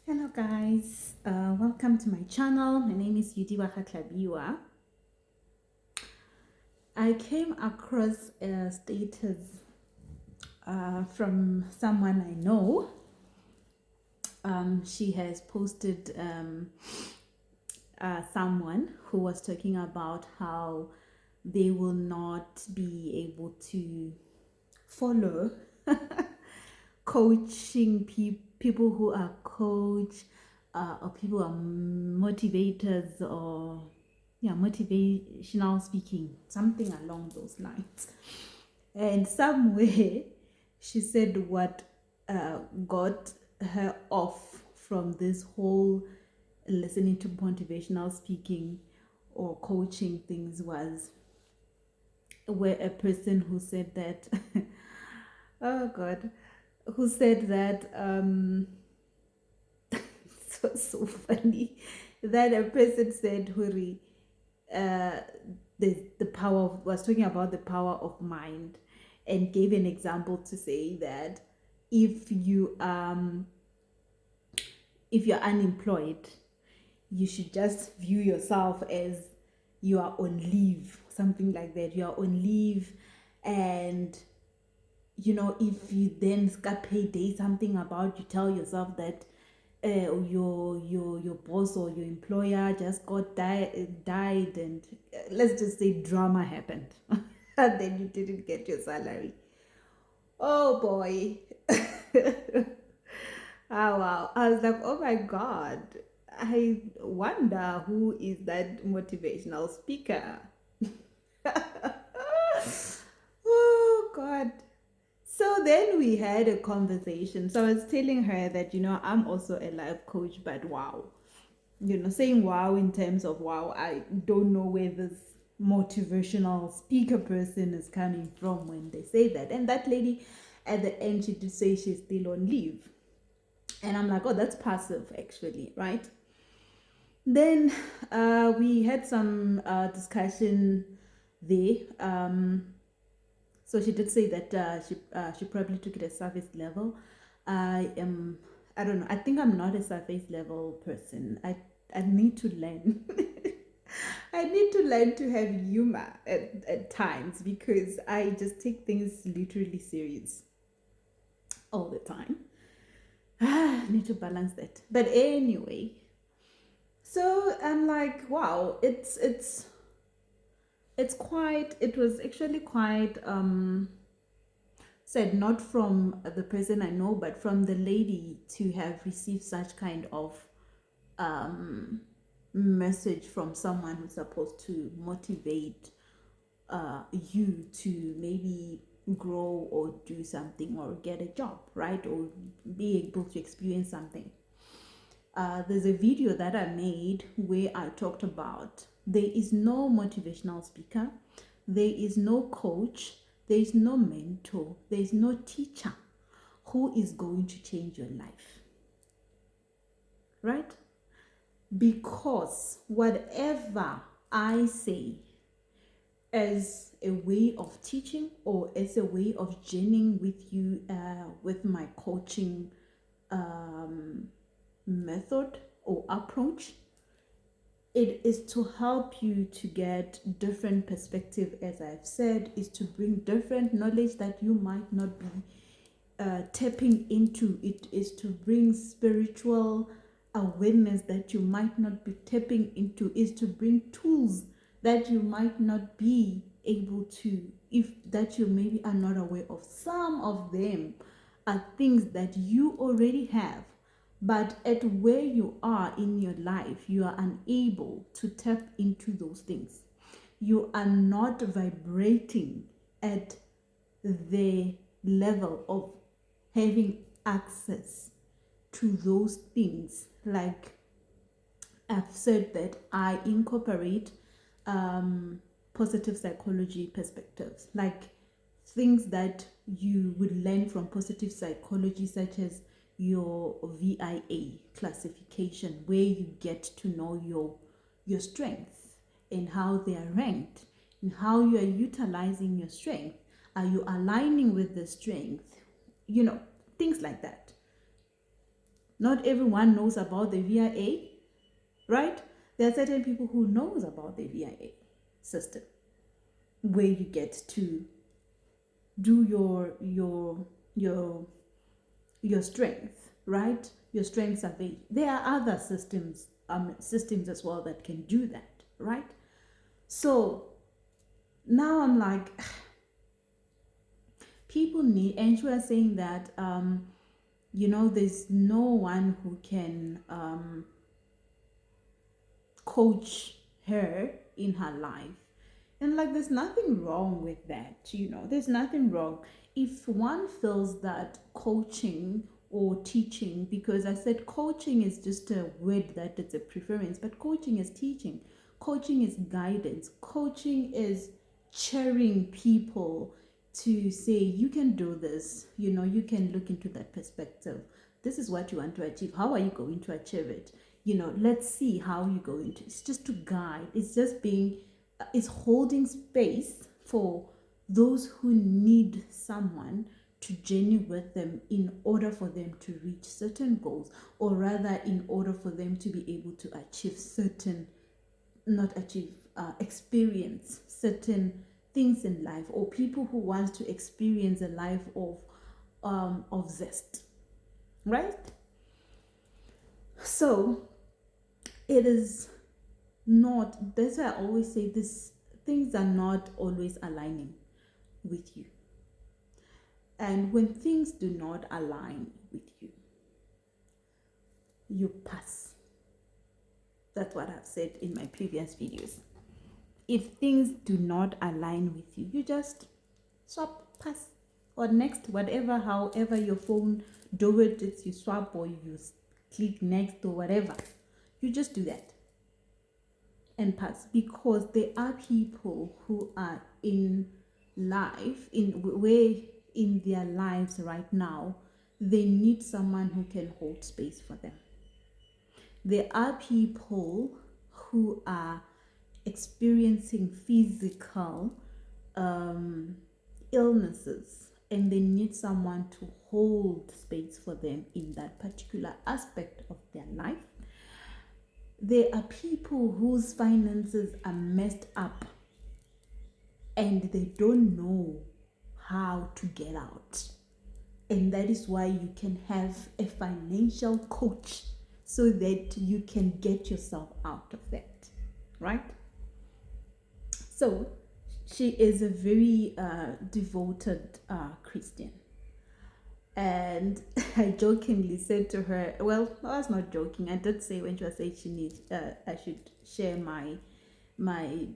Hello guys, welcome to my channel. My name is Yudiwaka Klabiwa. I came across a status from someone I know. She has posted someone who was talking about how they will not be able to follow coaching people who are coach or people who are motivators or motivational speaking, something along those lines. And somewhere she said what got her off from this whole listening to motivational speaking or coaching things was where a person who said that oh god, who said that so funny that a person said Huri, uh the power of, was talking about the power of mind, and gave an example to say that if you if you're unemployed, you should just view yourself as you are on leave, something like that. You are on leave, and if you then got payday, something about, you tell yourself that your boss or your employer just died, and let's just say drama happened, and then you didn't get your salary. Oh boy. Oh wow. I was like, oh my god. I wonder who is that motivational speaker. Oh god. So then we had a conversation. So I was telling her that, I'm also a life coach, but wow. Saying wow in terms of wow, I don't know where this motivational speaker person is coming from when they say that. And that lady at the end, she did say she's still on leave. And I'm like, oh, that's passive actually, right? Then we had some discussion there. So she did say that she probably took it as surface level. I don't know. I think I'm not a surface level person. I need to learn. I need to learn to have humor at times, because I just take things literally serious all the time. I need to balance that. But anyway, so I'm like, wow, it was actually quite said, not from the person I know, but from the lady, to have received such kind of message from someone who's supposed to motivate you to maybe grow or do something or get a job, right? Or be able to experience something. There's a video that I made where I talked about there is no motivational speaker, there is no coach, there is no mentor, there is no teacher who is going to change your life, right? Because whatever I say as a way of teaching or as a way of journeying with you with my coaching method or approach, it is to help you to get different perspective, as I've said, is to bring different knowledge that you might not be tapping into. It is to bring spiritual awareness that you might not be tapping into, is to bring tools that you might not be able to, if that you maybe are not aware of. Some of them are things that you already have, but at where you are in your life, you are unable to tap into those things. You are not vibrating at the level of having access to those things. Like I've said, that I incorporate positive psychology perspectives, like things that you would learn from positive psychology, such as your VIA classification, where you get to know your strengths and how they are ranked, and how you are utilizing your strength. Are you aligning with the strength? Things like that. Not everyone knows about the VIA, right? There are certain people who knows about the VIA system, where you get to do your strength, right? Your strength survey. There are other systems as well that can do that, right? So now I'm like, people need, and she was saying that there's no one who can coach her in her life. And like, there's nothing wrong with that, there's nothing wrong. If one feels that coaching or teaching, because I said coaching is just a word that it's a preference, but coaching is teaching, coaching is guidance, coaching is cheering people to say, you can do this, you can look into that perspective. This is what you want to achieve. How are you going to achieve it? Let's see how you're going to. It's just to guide. It's just it's holding space for those who need someone to journey with them in order for them to reach certain goals, or rather in order for them to be able to achieve experience certain things in life, or people who want to experience a life of zest, right? So it is not, that's why I always say this, things are not always aligning with you. And when things do not align with you, you pass. That's what I've said in my previous videos. If things do not align with you, you just swap, pass, or next, whatever, however your phone do it, it's you swap or you click next or whatever. You just do that and pass, because there are people who are in life, in their lives right now, they need someone who can hold space for them. There are people who are experiencing physical illnesses, and they need someone to hold space for them in that particular aspect of their life. There are people whose finances are messed up and they don't know how to get out. And that is why you can have a financial coach, so that you can get yourself out of that, right? So she is a very devoted Christian. And I jokingly said to her, well, I was not joking. I did say when she was saying I should share the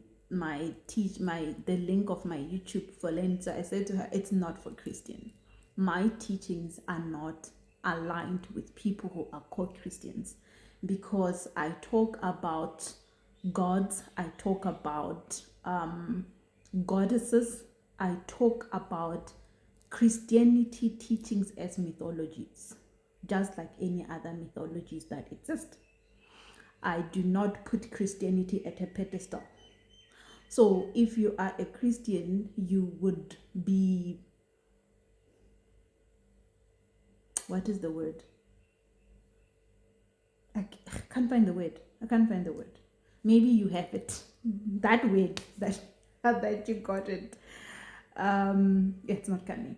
link of my YouTube for Lent. So I said to her, it's not for Christian. My teachings are not aligned with people who are called Christians, because I talk about gods, I talk about goddesses, I talk about Christianity teachings as mythologies, just like any other mythologies that exist. I do not put Christianity at a pedestal. So if you are a Christian, you would be, what is the word? I can't find the word. Maybe you have it. That word that you got it. It's not coming.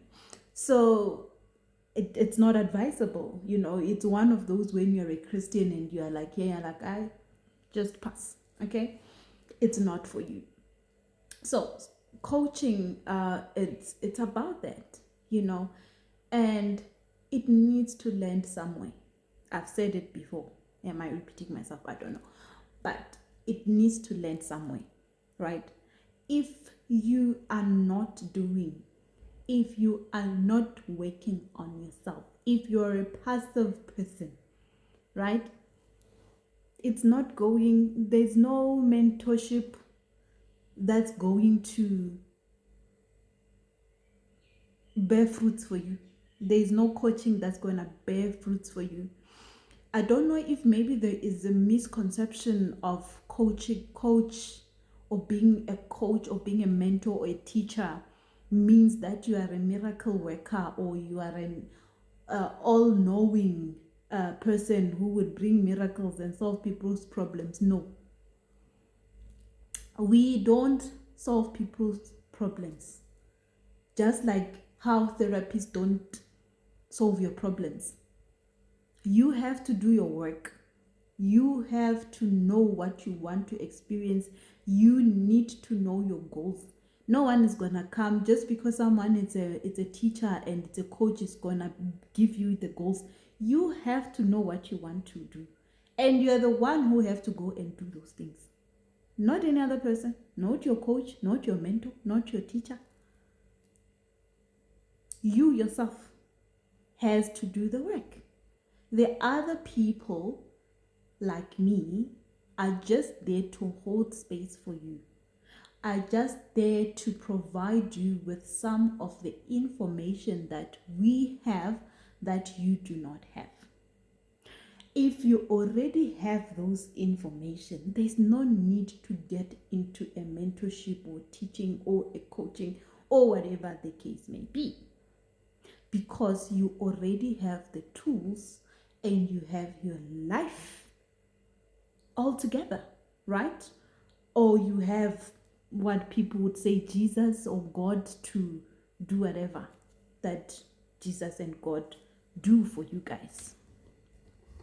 So it's not advisable. It's one of those when you're a Christian and you're like, yeah, like, I just pass. Okay? It's not for you. So coaching, it's about that, and it needs to land somewhere. I've said it before. Am I repeating myself? I don't know. But it needs to land somewhere, right? If you are not working on yourself, if you're a passive person, right? There's no mentorship that's going to bear fruits for you. There's no coaching that's going to bear fruits for you. I don't know if maybe there is a misconception of coach, or being a coach, or being a mentor or a teacher means that you are a miracle worker, or you are an all-knowing person who would bring miracles and solve people's problems. No, we don't solve people's problems, just like how therapists don't solve your problems. You have to do your work. You have to know what you want to experience. You need to know your goals. No one is gonna come just because someone is a teacher and it's a coach is gonna give you the goals. You have to know what you want to do, and you're the one who have to go and do those things. Not any other person, not your coach, not your mentor, not your teacher. You yourself has to do the work. The other people like me are just there to hold space for you, are just there to provide you with some of the information that we have that you do not have. If you already have those information, there's no need to get into a mentorship or teaching or a coaching or whatever the case may be, because you already have the tools and you have your life all together, right? Or you have what people would say Jesus or God to do whatever that Jesus and God do for you guys,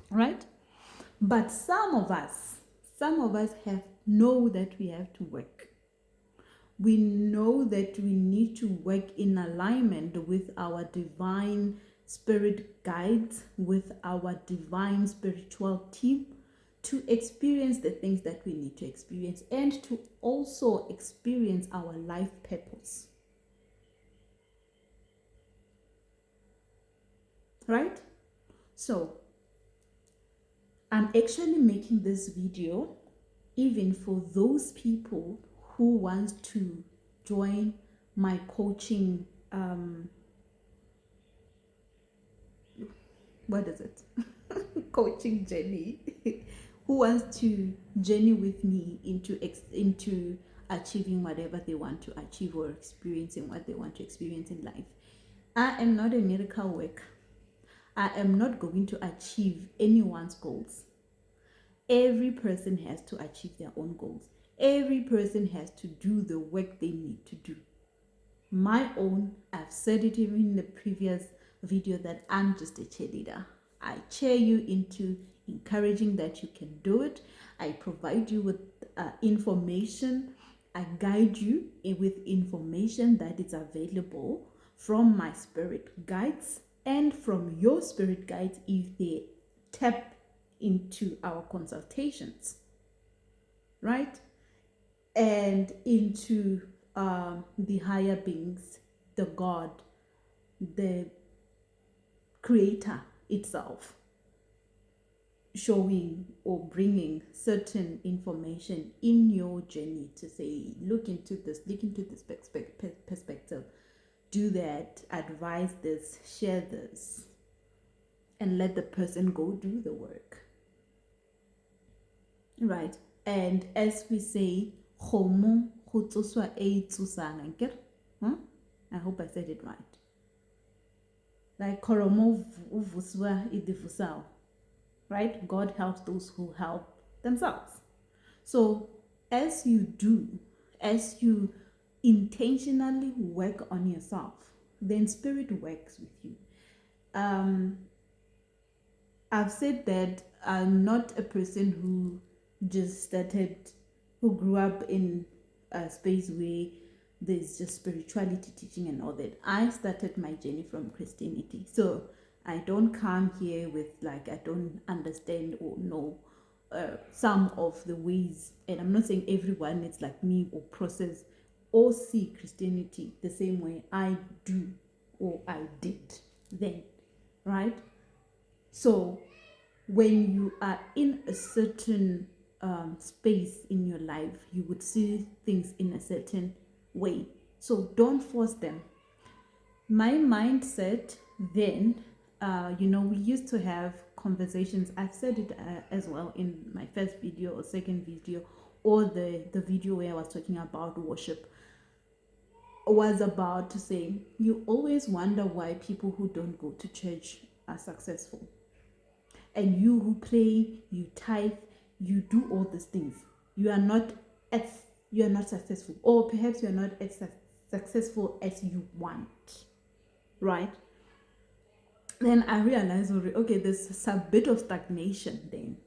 right? But some of us have know that we have to work. We know that we need to work in alignment with our divine spirit guides, with our divine spiritual team, to experience the things that we need to experience and to also experience our life purpose. Right? So, I'm actually making this video even for those people who want to join my coaching, what is it? Coaching journey. Who wants to journey with me into achieving whatever they want to achieve or experiencing what they want to experience in life. I am not a miracle worker. I am not going to achieve anyone's goals. Every person has to achieve their own goals. Every person has to do the work they need to do. My own, I've said it even in the previous video, that I'm just a cheerleader. I cheer you into encouraging that you can do it. I provide you with information. I guide you with information that is available from my spirit guides and from your spirit guides if they tap into our consultations, right? And into the higher beings, the God, the creator itself, showing or bringing certain information in your journey to say, look into this perspective, do that, advise this, share this, and let the person go do the work, right? And as we say, I hope I said it right. Like koromo uvuswa idivusao, right? God helps those who help themselves. So as you intentionally work on yourself, then spirit works with you. I've said that I'm not a person who grew up in a space where there's just spirituality teaching and all that. I started my journey from Christianity. So I don't come here with like, I don't understand or know some of the ways. And I'm not saying everyone is like me or process or see Christianity the same way I do or I did then, right? So when you are in a certain space in your life, you would see things in a certain way. So don't force them. My mindset then, we used to have conversations. I've said it as well in my first video or second video, or the video where I was talking about worship, was about to say, you always wonder why people who don't go to church are successful. And you who pray, you tithe, you do all these things. You are not successful, or perhaps you are not as successful as you want, right? Then I realized, okay, there's a bit of stagnation. Then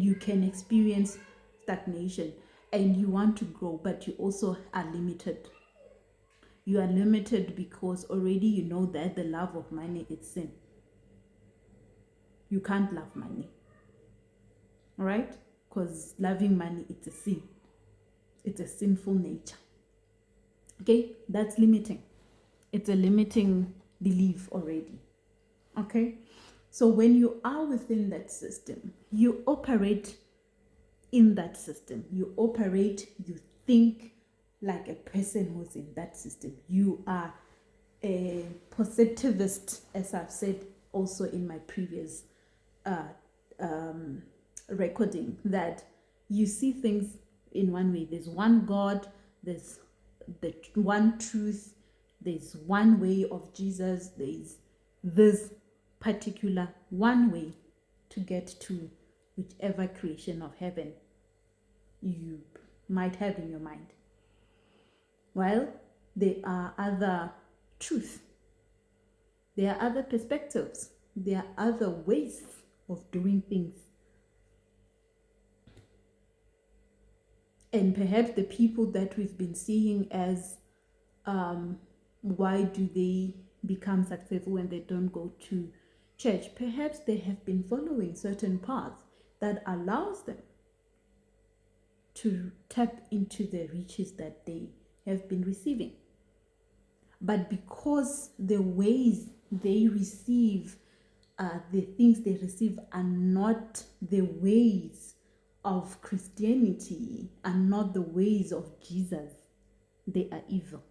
you can experience stagnation, and you want to grow, but you also are limited. You are limited because already you know that the love of money is sin. You can't love money, all right? Because loving money, it's a sin. It's a sinful nature. Okay, that's limiting. It's a limiting belief already. Okay, so when you are within that system, you operate in that system. You operate, you think like a person who's in that system. You are a positivist, as I've said also in my previous recording, that you see things in one way. There's one God, there's the one truth, there's one way of Jesus, there's this particular one way to get to whichever creation of heaven you might have in your mind. Well, there are other truths, there are other perspectives, there are other ways of doing things. And perhaps the people that we've been seeing as why do they become successful when they don't go to church? Perhaps they have been following certain paths that allows them to tap into the riches that they have been receiving. But because the ways they receive, the things they receive are not the ways of Christianity, are not the ways of Jesus, they are evil.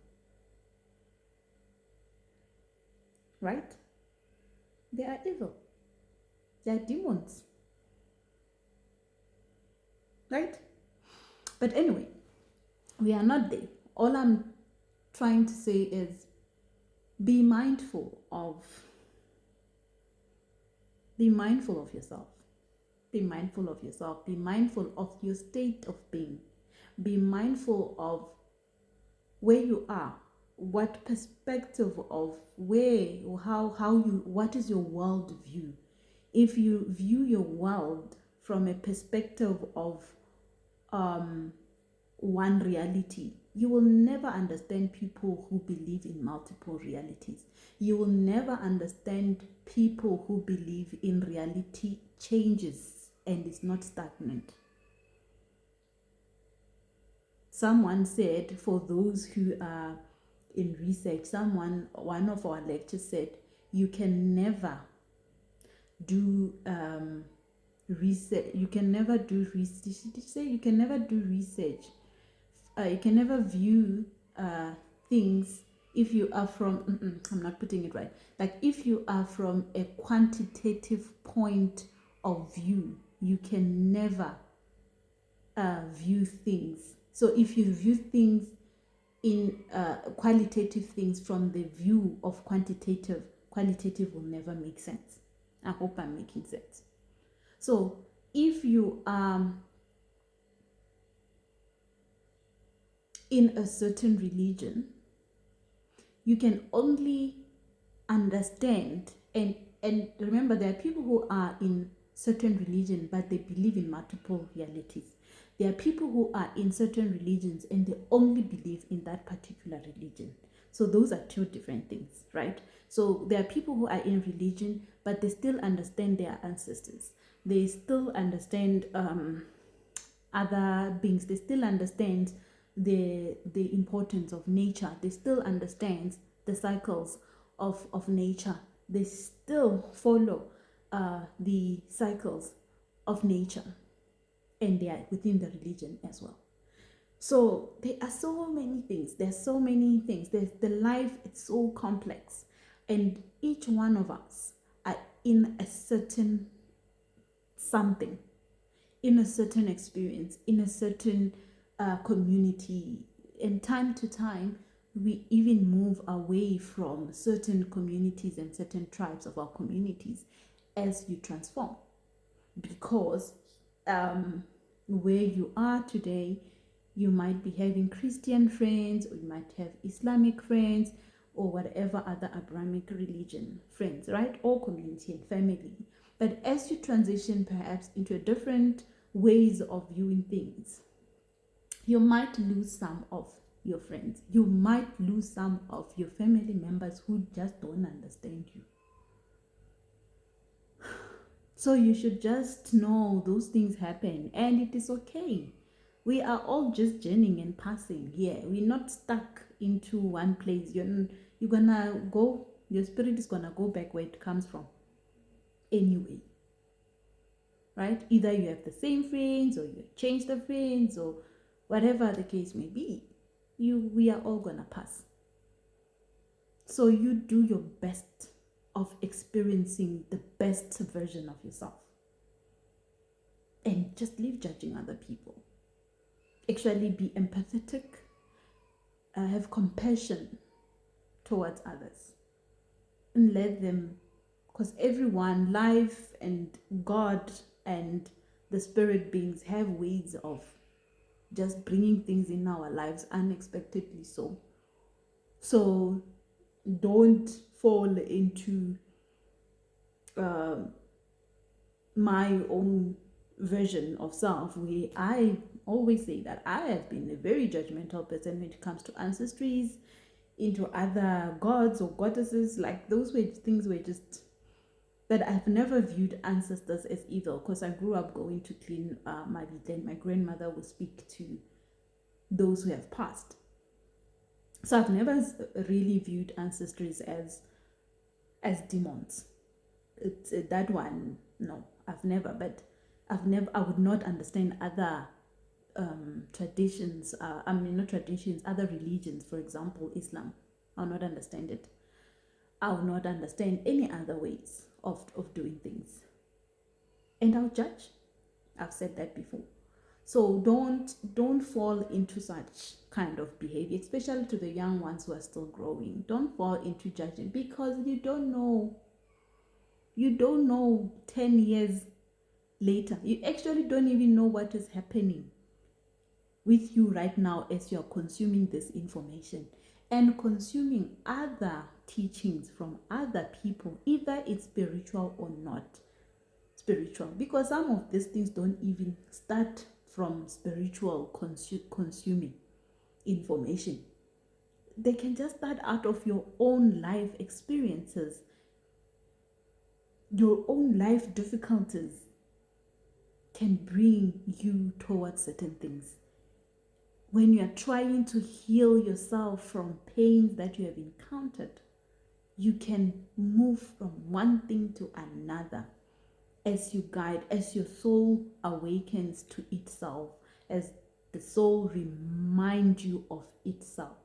Right? They are evil. They are demons. Right? But anyway, we are not there. All I'm trying to say is be mindful of yourself. Be mindful of yourself. Be mindful of your state of being. Be mindful of where you are, what perspective of where or what is your world view. If you view your world from a perspective of one reality, you will never understand people who believe in multiple realities. You will never understand people who believe in reality changes and is not stagnant. Someone said, for those who are in research, one of our lectures said, you can never do research. You can never do research. Did you say you can never do research? You can never view things if you are from, I'm not putting it right. Like if you are from a quantitative point of view, you can never view things. So if you view things in qualitative things from the view of quantitative will never make sense. I hope I'm making sense. So if you are in a certain religion, you can only understand, and remember, there are people who are in certain religion but they believe in multiple realities. There are people who are in certain religions and they only believe in that particular religion. So those are two different things, right? So there are people who are in religion but they still understand their ancestors. They still understand other beings. They still understand the importance of nature. They still understand the cycles of nature. They still follow the cycles of nature, and they are within the religion as well. So there are so many things. There's so many things. There's the life, it's so complex. And each one of us are in a certain something, in a certain experience, in a certain community. And time to time, we even move away from certain communities and certain tribes of our communities as you transform. Because where you are today, you might be having Christian friends, or you might have Islamic friends, or whatever other Abrahamic religion friends, right? Or community and family. But as you transition perhaps into a different ways of viewing things, you might lose some of your friends. You might lose some of your family members who just don't understand you. So you should just know those things happen and it is okay. We are all just journeying and passing here. We're not stuck into one place. You're gonna go, your spirit is gonna go back where it comes from anyway. Right? Either you have the same friends or you change the friends or whatever the case may be. We are all gonna pass. So you do your best of experiencing the best version of yourself. And just leave judging other people. Actually be empathetic, have compassion towards others. And let them, because everyone, life and God and the spirit beings have ways of just bringing things in our lives unexpectedly so. So don't fall into my own version of self, where I always say that I have been a very judgmental person when it comes to ancestries, into other gods or goddesses. Like those were things were just that I've never viewed ancestors as evil, because I grew up going to clean my vita. My grandmother would speak to those who have passed. So I've never really viewed ancestries as demons. It's that one, no, I've never. But I would not understand other traditions. Not traditions, other religions. For example, Islam. I'll not understand it. I will not understand any other ways of doing things, and I'll judge. I've said that before. So don't fall into such kind of behavior, especially to the young ones who are still growing. Don't fall into judging, because you don't know. You don't know 10 years later. You actually don't even know what is happening with you right now as you're consuming this information and consuming other teachings from other people, either it's spiritual or not spiritual, because some of these things don't even start from spiritual consuming information. They can just start out of your own life experiences, your own life difficulties can bring you towards certain things. When you are trying to heal yourself from pains that you have encountered, you can move from one thing to another as you guide, as your soul awakens to itself, as the soul reminds you of itself.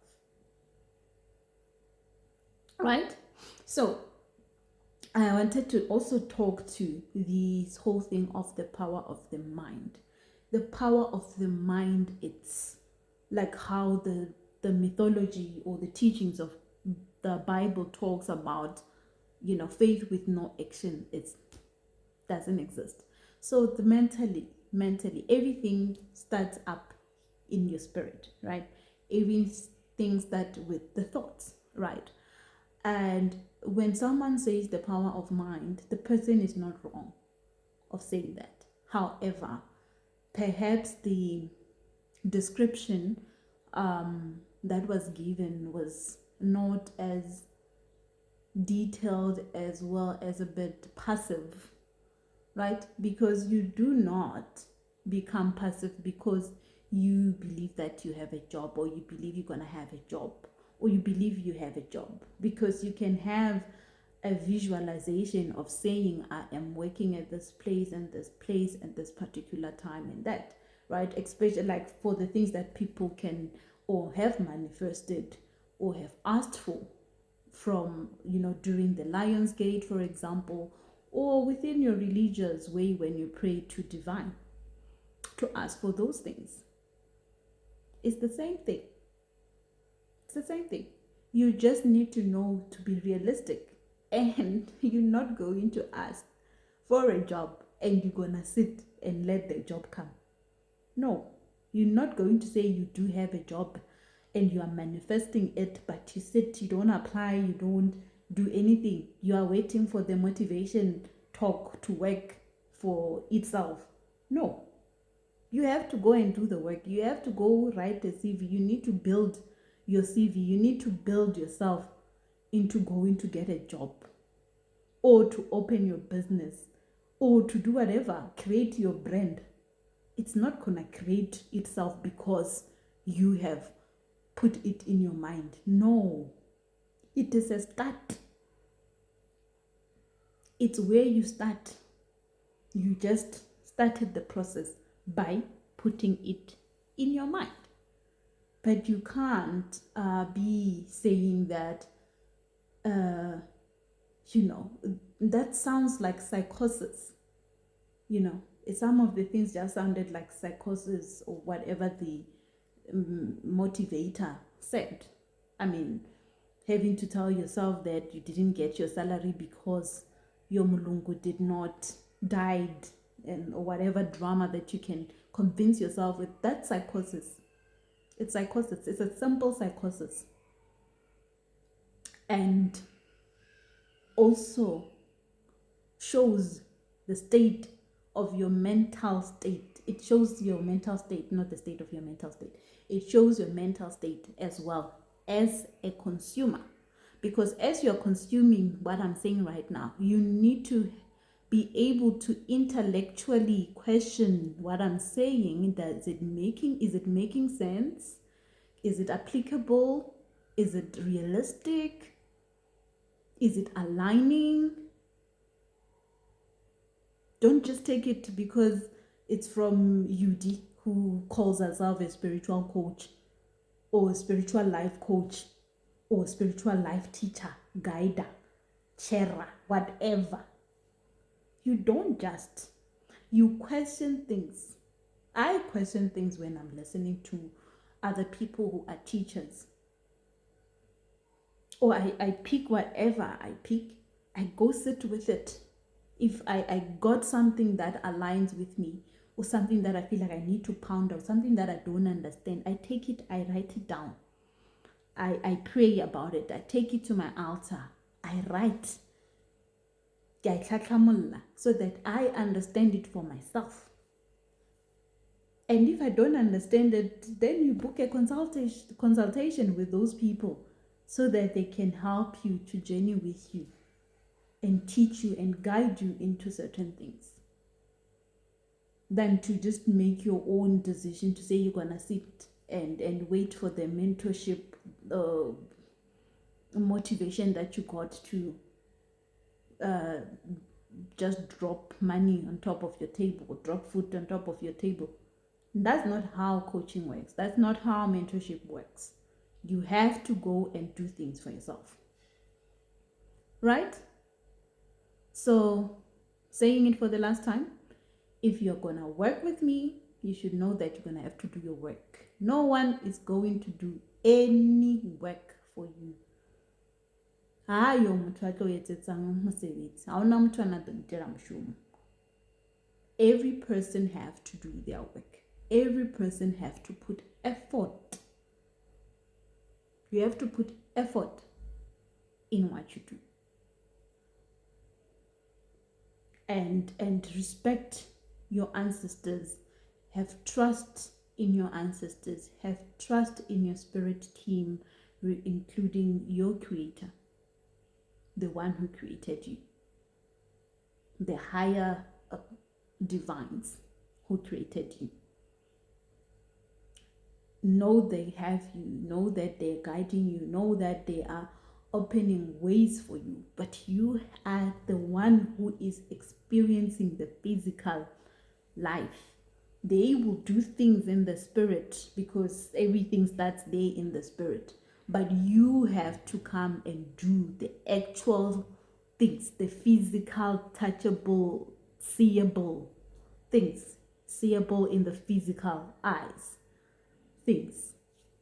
Right? So, I wanted to also talk to this whole thing of the power of the mind. The power of the mind, it's like how the mythology or the teachings of the Bible talks about, faith with no action, it doesn't exist. So the mentally, everything starts up in your spirit, right? Everything starts with the thoughts, right? And when someone says the power of mind, the person is not wrong of saying that. However, perhaps the description that was given was not as detailed, as well as a bit passive, right? Because you do not become passive because you believe that you have a job, or you believe you're going to have a job, or you believe you have a job, because you can have a visualization of saying, I am working at this place and this place at this particular time and that, right? Especially like for the things that people can or have manifested or have asked for from, during the Lion's Gate, for example, or within your religious way when you pray to divine, to ask for those things. It's the same thing. It's the same thing. You just need to know to be realistic. And you're not going to ask for a job and you're going to sit and let the job come. No, you're not going to say you do have a job and you are manifesting it, but you sit, you don't apply, you don't do anything. You are waiting for the motivation talk to work for itself. No, you have to go and do the work. You have to go write a CV. You need to build your CV. You need to build yourself into going to get a job or to open your business or to do whatever, create your brand. It's not going to create itself because you have put it in your mind. No, it is a start. It's where you start. You just started the process by putting it in your mind. But you can't be saying that, that sounds like psychosis. Some of the things just sounded like psychosis or whatever the motivator said. I mean, having to tell yourself that you didn't get your salary because your mulungu did not died, or whatever drama that you can convince yourself with, that's psychosis. It's psychosis. It's a simple psychosis. And also shows the state of your mental state. It shows your mental state, not the state of your mental state. It shows your mental state as well as a consumer. Because as you're consuming what I'm saying right now, you need to be able to intellectually question what I'm saying. Is it making sense? Is it applicable? Is it realistic? Is it aligning? Don't just take it because it's from UD, who calls herself a spiritual coach or a spiritual life coach or a spiritual life teacher, guider, chera, whatever. You don't just. You question things. I question things when I'm listening to other people who are teachers. Or I pick whatever I pick. I go sit with it. If I got something that aligns with me, or something that I feel like I need to pound out, something that I don't understand, I take it, I write it down. I pray about it. I take it to my altar. I write. So that I understand it for myself. And if I don't understand it, then you book a consultation with those people so that they can help you to journey with you and teach you and guide you into certain things, than to just make your own decision to say you're gonna sit and wait for the mentorship motivation that you got to just drop money on top of your table or drop food on top of your table. That's not how coaching works. That's not how mentorship works. You have to go and do things for yourself. Right? So, saying it for the last time, if you're going to work with me, you should know that you're going to have to do your work. No one is going to do any work for you. Every person have to do their work. Every person have to put effort. You have to put effort in what you do. And respect your ancestors. Have trust in your ancestors. Have trust in your spirit team, including your creator, the one who created you, the higher divines who created you. Know they have you. Know that they're guiding you. Know that they are opening ways for you. But you are the one who is experiencing the physical life. They will do things in the spirit because everything starts there in the spirit. But you have to come and do the actual things, the physical, touchable, seeable things, seeable in the physical eyes things.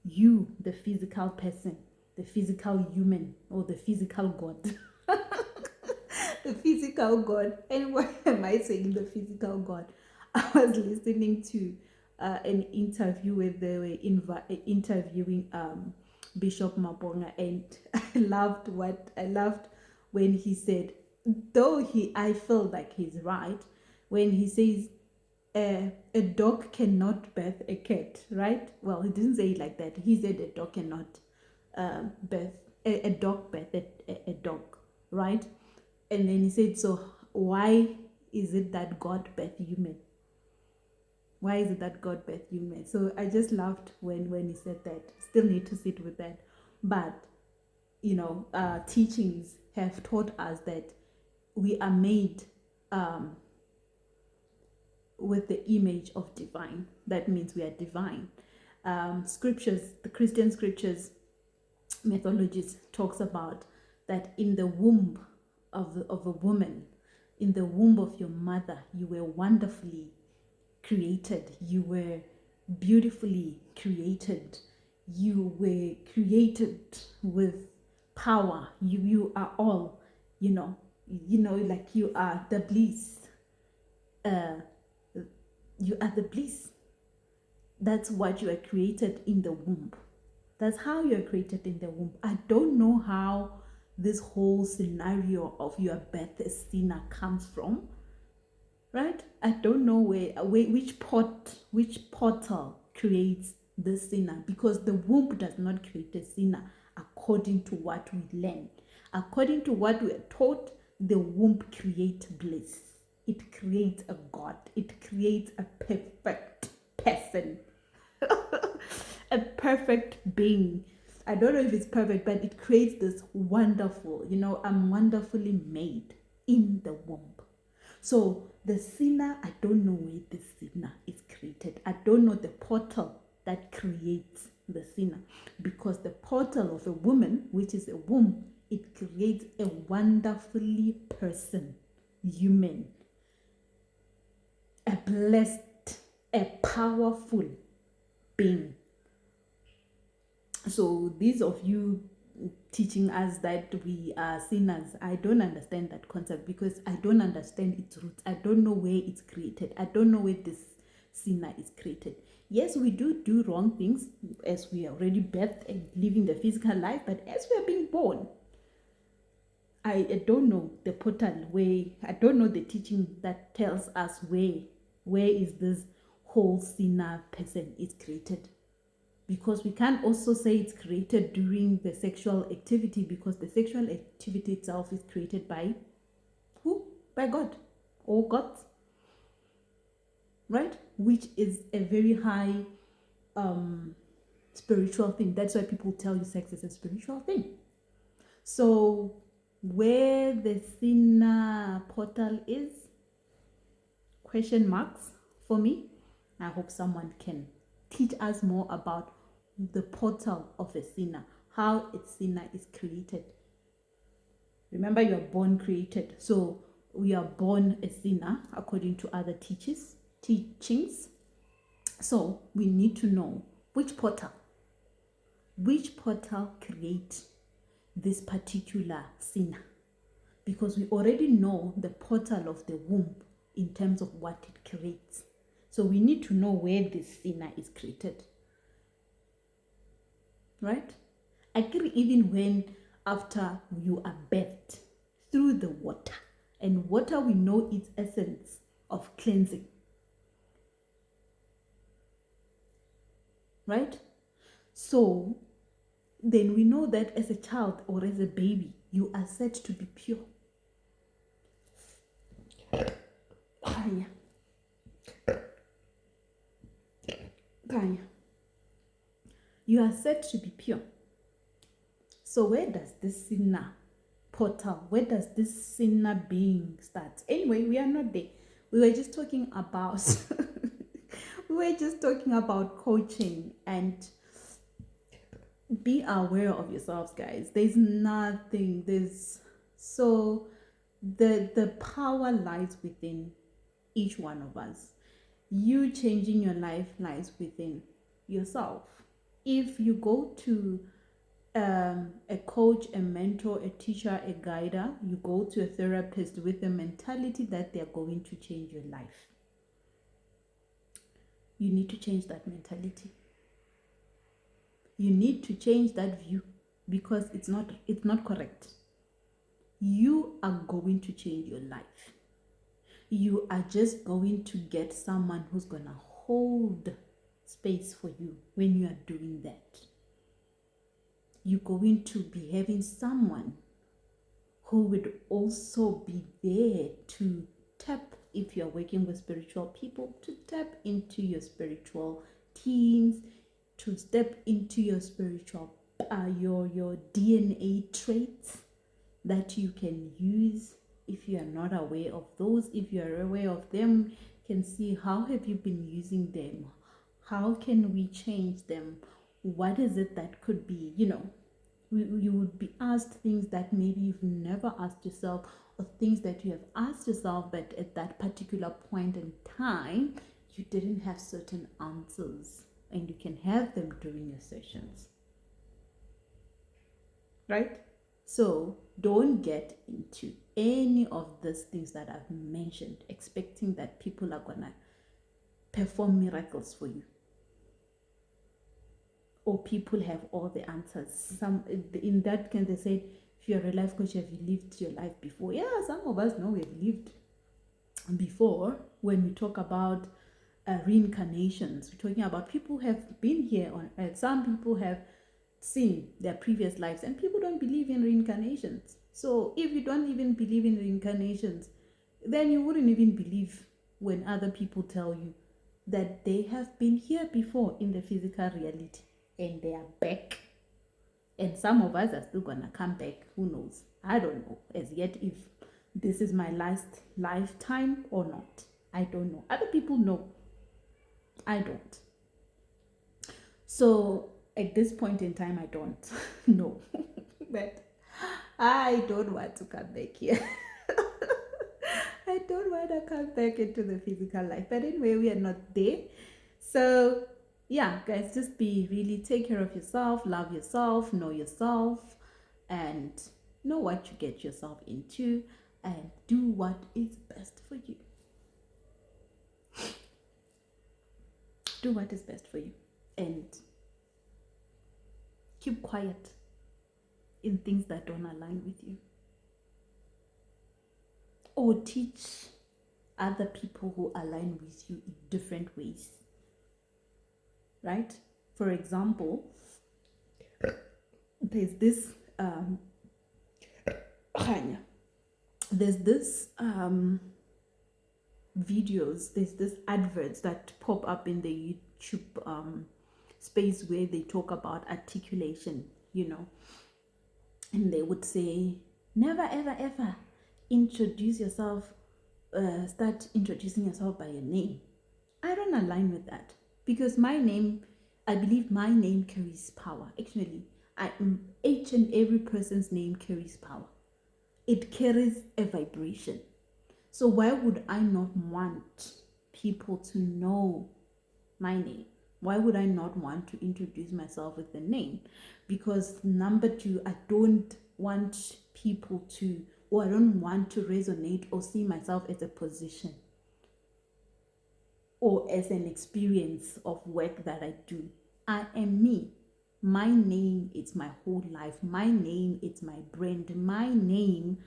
You, the physical person, the physical human, or the physical God. The physical God. And why am I saying the physical God? I was listening to an interview where they were interviewing Bishop Mabonga, and I loved when he said, though I feel like he's right when he says a dog cannot birth a cat, right? Well, he didn't say it like that. He said a dog cannot birth a dog birth a dog, right? And then he said, so why is it that God birthed human? Why is it that God birthed human? So I just laughed when he said that. Still need to sit with that. But, teachings have taught us that we are made with the image of divine. That means we are divine. Scriptures, the Christian scriptures, methodologies talks about that in the womb of a woman, in the womb of your mother, you were wonderfully created. You were beautifully created. You were created with power. You are all, like you are the bliss. You are the bliss. That's what you are created in the womb. That's how you are created in the womb. I don't know how this whole scenario of your birth as sinner comes from, right? I don't know which portal creates the sinner, because the womb does not create a sinner according to what we learn. According to what we are taught, the womb creates bliss. It creates a God. It creates a perfect person. A perfect being. I don't know if it's perfect, but it creates this wonderful, I'm wonderfully made in the womb. So the sinner, I don't know where the sinner is created. I don't know the portal that creates the sinner, because the portal of a woman, which is a womb, it creates a wonderfully person, human, a blessed, a powerful being. So these of you teaching us that we are sinners, I don't understand that concept, because I don't understand its roots. I don't know where it's created. I don't know where this sinner is created. Yes, we do wrong things as we are already birthed and living the physical life, but as we are being born, I don't know the portal where, I don't know the teaching that tells us where is this whole sinner person is created. Because we can't also say it's created during the sexual activity, because the sexual activity itself is created by who? By God or gods, right? Which is a very high spiritual thing. That's why people tell you sex is a spiritual thing. So where the sinner portal is, question marks for me. I hope someone can teach us more about the portal of a sinner, how a sinner is created. Remember, you are born created. So we are born a sinner according to other teachings. So we need to know which portal creates this particular sinner, because we already know the portal of the womb in terms of what it creates. So we need to know where this sinner is created, right? I agree, even when after you are birthed through the water, and water, we know its essence of cleansing, right? So then we know that as a child or as a baby, you are said to be pure. You are said to be pure. So where does this sinner portal, where does this sinner being start? Anyway, we are not there. We were just talking about coaching, and be aware of yourselves, guys. So the power lies within each one of us. You changing your life lies within yourself. If you go to a coach, a mentor, a teacher, a guider, you go to a therapist with the mentality that they're going to change your life. You need to change that mentality. You need to change that view, because it's not correct. You are going to change your life. You are just going to get someone who's going to hold space for you when you are doing that. You're going to be having someone who would also be there to tap, if you're working with spiritual people, to tap into your spiritual teams, to step into your spiritual, your DNA traits that you can use. If you are not aware of those, if you are aware of them, can see how have you been using them, how can we change them, what is it that could be, you would be asked things that maybe you've never asked yourself, or things that you have asked yourself, but at that particular point in time you didn't have certain answers, and you can have them during your sessions, right? So don't get into any of these things that I've mentioned expecting that people are gonna perform miracles for you, or people have all the answers. Some in that can they say, if you're a life coach, have you lived your life before? Yeah, some of us know we've lived before. When we talk about reincarnations, we're talking about people who have been here on earth. Some people have seen their previous lives, and people don't believe in reincarnations. So if you don't even believe in reincarnations, then you wouldn't even believe when other people tell you that they have been here before in the physical reality and they are back. And some of us are still gonna come back. Who knows? I don't know as yet if this is my last lifetime or not. I don't know. Other people know. I don't. So at this point in time, I don't know. But I don't want to come back here. I don't want to come back into the physical life. But anyway, we are not there. So yeah, guys, just take care of yourself, love yourself, know yourself, and know what you get yourself into, and do what is best for you. Do what is best for you, and keep quiet in things that don't align with you, or teach other people who align with you in different ways, right? For example, there's this videos, there's this adverts that pop up in the YouTube space where they talk about articulation, and they would say, never ever ever introduce yourself, start introducing yourself by your name. I don't align with that, because I believe my name carries power. Actually, each and every person's name carries power. It carries a vibration. So why would I not want people to know my name? Why would I not want to introduce myself with the name? Because number two, I don't want people to, or I don't want to resonate or see myself as a position or as an experience of work that I do. I am me. My name is my whole life. My name is my brand. My name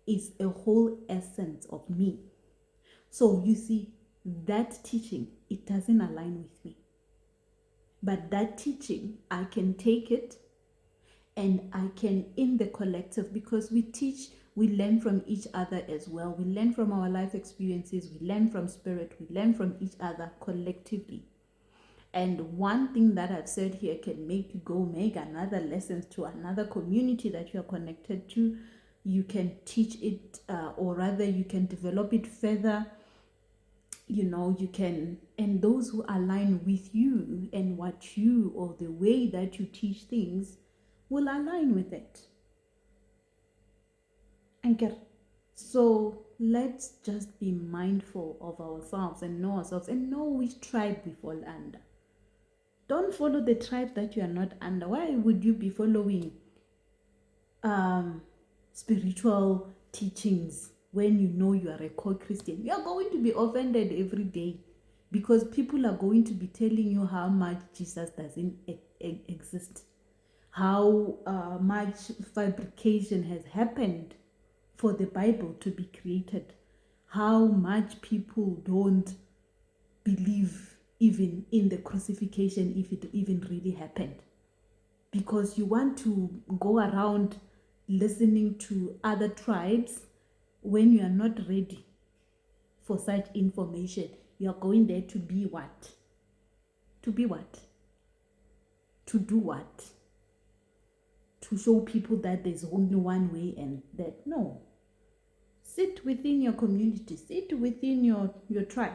is a whole essence of me. So you see, that teaching, it doesn't align with me. But that teaching, I can take it, and I can, in the collective, because we teach, we learn from each other as well. We learn from our life experiences, we learn from spirit, we learn from each other collectively. And one thing that I've said here can make you go make another lessons to another community that you are connected to. You can teach it, or rather you can develop it further. You can, and those who align with you and what you, or the way that you teach things, will align with it. And so let's just be mindful of ourselves and know ourselves and know which tribe we fall under. Don't follow the tribe that you are not under. Why would you be following spiritual teachings when you know you are a core Christian? You are going to be offended every day because people are going to be telling you how much Jesus doesn't exist, how much fabrication has happened for the Bible to be created, how much people don't believe even in the crucifixion if it even really happened, because you want to go around listening to other tribes when you are not ready for such information. You are going there to be what? To be what? To do what? To show people that there's only one way and that no. Sit within your community, sit within your tribe,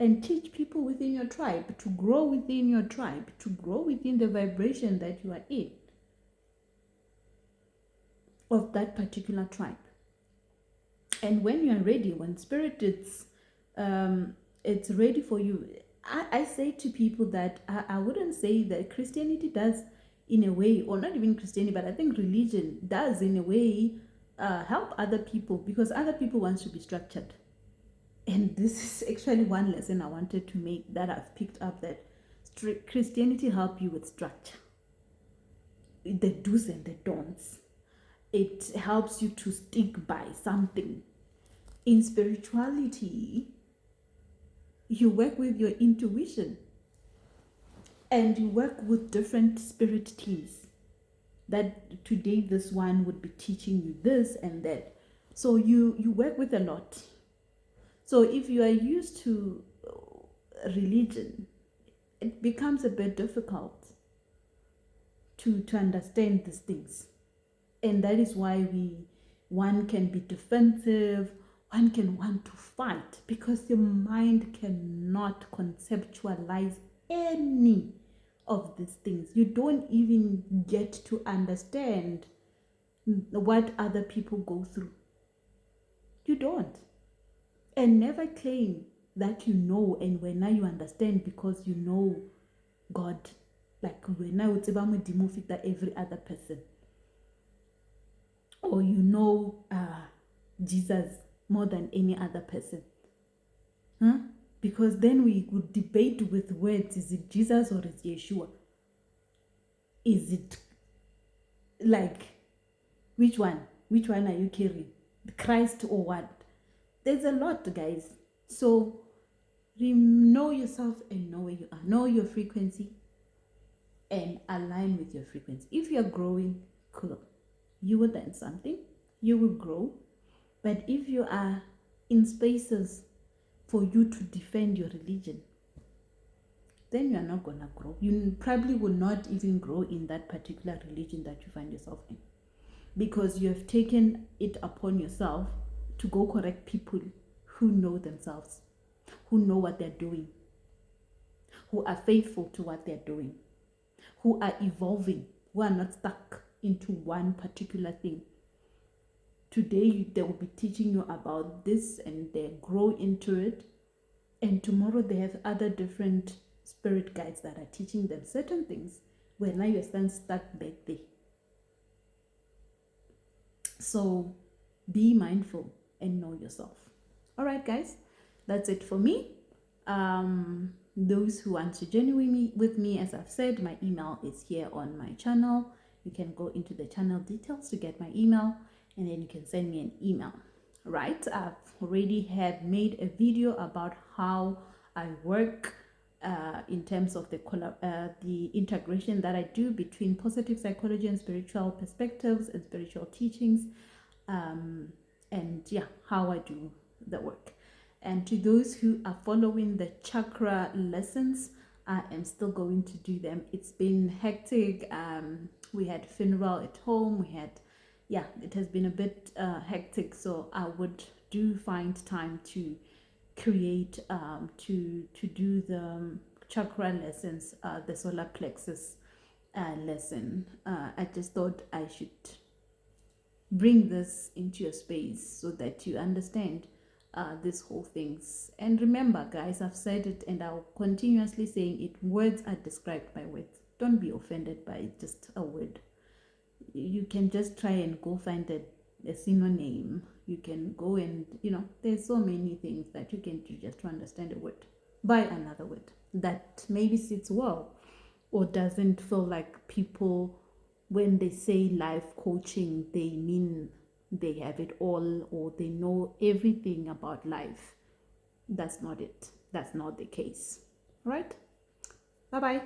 and teach people within your tribe to grow within your tribe, to grow within the vibration that you are in of that particular tribe. And when you are ready, when spirit it's ready for you, I say to people that I wouldn't say that Christianity does in a way, or not even Christianity, but I think religion does in a way help other people, because other people want to be structured. And this is actually one lesson I wanted to make that I've picked up, that Christianity help you with structure, the do's and the don'ts. It helps you to stick by something. In spirituality, you work with your intuition and you work with different spirit teams, that today this one would be teaching you this and that. So you work with a lot. So if you are used to religion, it becomes a bit difficult to understand these things. And that is why one can be defensive, one can want to fight, because your mind cannot conceptualize any of these things. You don't even get to understand what other people go through. You don't. And never claim that you know, and when now you understand because you know God. Like when now it's about every other person, or you know Jesus more than any other person. Huh? Because then we would debate with words. Is it Jesus or is it Yeshua? Is it like, which one? Which one are you carrying? Christ or what? There's a lot, guys. So know yourself and know where you are. Know your frequency and align with your frequency. If you're growing, cool. You will learn something. You will grow. But if you are in spaces for you to defend your religion, then you are not going to grow. You probably will not even grow in that particular religion that you find yourself in, because you have taken it upon yourself to go correct people who know themselves, who know what they're doing, who are faithful to what they're doing, who are evolving, who are not stuck into one particular thing. Today they will be teaching you about this and they grow into it, and tomorrow they have other different spirit guides that are teaching them certain things, where now you're still stuck back there. So be mindful and know yourself. All right, guys, that's it for me. Those who want to journey with me, as I've said, my email is here on my channel. You can go into the channel details to get my email, and then you can send me an email. Right, I've already had made a video about how I work in terms of the integration that I do between positive psychology and spiritual perspectives and spiritual teachings, and yeah, how I do the work. And to those who are following the chakra lessons, I am still going to do them. It's been hectic. We had funeral at home. It has been a bit hectic. So I would find time to create, to do the chakra lessons, the solar plexus lesson. I just thought I should bring this into your space so that you understand these whole things. And remember, guys, I've said it and I'll continuously saying it, words are described by words. Don't be offended by just a word. You can just try and go find a synonym. You can go and, there's so many things that you can do just to understand a word by another word that maybe sits well or doesn't feel like people, when they say life coaching, they mean they have it all or they know everything about life. That's not it. That's not the case. Right? Bye bye.